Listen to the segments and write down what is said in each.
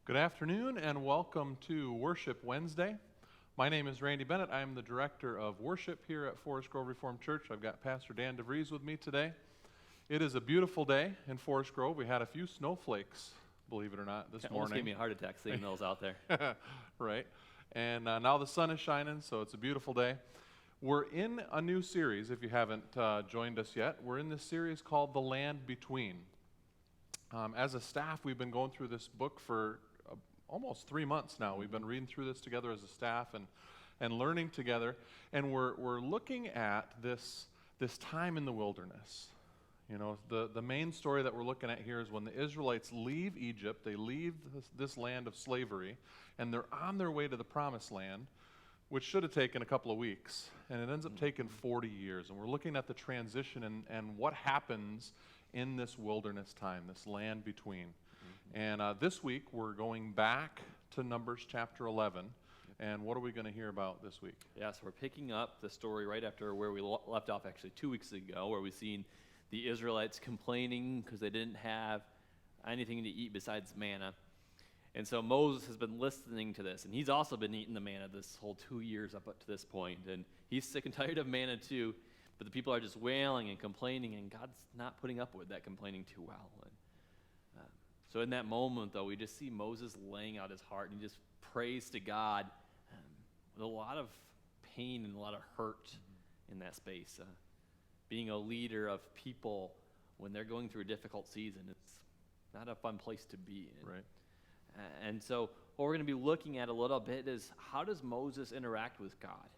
Good afternoon and welcome to Worship Wednesday. My name is Randy Bennett. I am the Director of Worship here at Forest Grove Reformed Church. I've got Pastor Dan DeVries with me today. It is a beautiful day in Forest Grove. We had a few snowflakes, believe it or not, this Almost morning. gave me a heart attack seeing those out there. Right. And now the sun is shining, so it's a beautiful day. We're in a new series, if you haven't joined us yet. We're in this series called The Land Between. As a staff, we've been going through this book for almost 3 months now. We've been reading through this together as a staff and learning together. And we're looking at this time in the wilderness. You know, the main story that we're looking at here is when the Israelites leave Egypt, they leave this land of slavery, and they're on their way to the promised land, which should have taken a couple of weeks. And it ends up taking 40 years. And we're looking at the transition and what happens in this wilderness time, this land between. And this week, we're going back to Numbers chapter 11. And what are we going to hear about this week? Yeah, so we're picking up the story right after where we left off actually 2 weeks ago, where we've seen the Israelites complaining because they didn't have anything to eat besides manna. And so Moses has been listening to this, and he's also been eating the manna this whole 2 years up to this point. And he's sick and tired of manna too, but the people are just wailing and complaining, and God's not putting up with that complaining too well. So in that moment, though, we just see Moses laying out his heart, and he just prays to God with a lot of pain and a lot of hurt in that space. Being a leader of people when they're going through a difficult season, it's not a fun place to be in. Right. And so what we're going to be looking at a little bit is, how does Moses interact with God?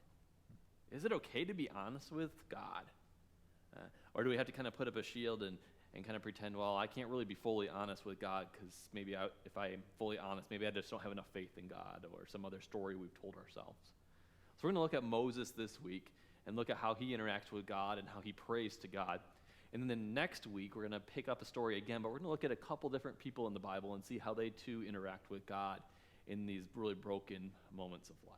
Is it okay to be honest with God? Or do we have to kind of put up a shield and kind of pretend, well, I can't really be fully honest with God because maybe if I am fully honest, maybe I just don't have enough faith in God, or some other story we've told ourselves. So we're going to look at Moses this week and look at how he interacts with God and how he prays to God. And then next week, we're going to pick up a story again, but we're going to look at a couple different people in the Bible and see how they too interact with God in these really broken moments of life.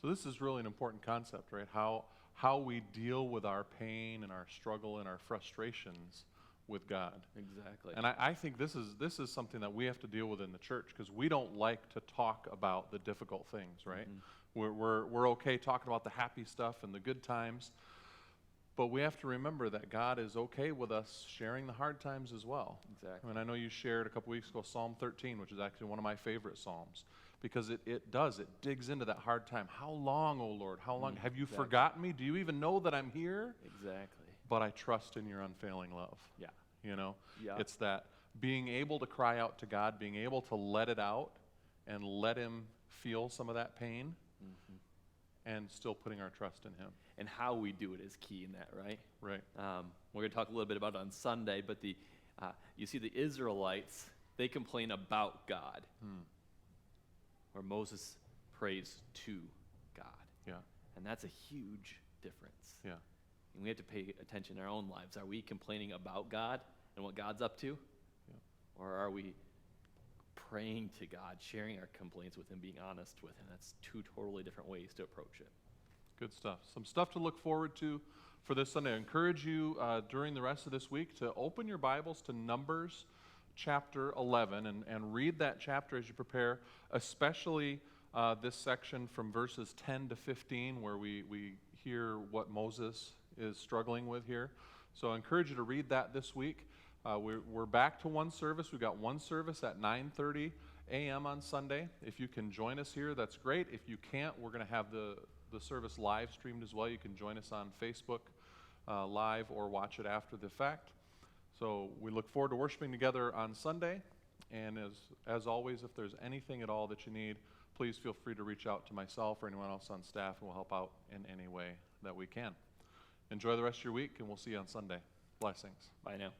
So this is really an important concept, right? How we deal with our pain and our struggle and our frustrations with God. Exactly. And I think this is something that we have to deal with in the church, because we don't like to talk about the difficult things, right? We're okay talking about the happy stuff and the good times, but we have to remember that God is okay with us sharing the hard times as well. Exactly. And I know you shared a couple weeks ago Psalm 13, which is actually one of my favorite Psalms, because it digs into that hard time. How long, O Lord? How long? Have you forgotten me? Do you even know that I'm here? Exactly. But I trust in your unfailing love. Yeah. You know? Yeah. It's that being able to cry out to God, being able to let it out and let him feel some of that pain, and still putting our trust in him. And how we do it is key in that, right? Right. We're going to talk a little bit about it on Sunday, but you see the Israelites, they complain about God. Where Moses prays to God. Yeah. And that's a huge difference. Yeah. And we have to pay attention in our own lives. Are we complaining about God and what God's up to? Yeah. Or are we praying to God, sharing our complaints with him, being honest with him? That's two totally different ways to approach it. Good stuff. Some stuff to look forward to for this Sunday. I encourage you during the rest of this week to open your Bibles to Numbers chapter 11 and read that chapter as you prepare, especially this section from verses 10 to 15, where we hear what Moses is struggling with here. So I encourage you to read that this week. We're back to one service. We've got one service at 9:30 a.m. on Sunday. If you can join us here, that's great. If you can't, we're going to have the service live streamed as well. You can join us on Facebook live or watch it after the fact. So we look forward to worshiping together on Sunday. And as always, if there's anything at all that you need, please feel free to reach out to myself or anyone else on staff, and we'll help out in any way that we can. Enjoy the rest of your week, and we'll see you on Sunday. Blessings. Bye now.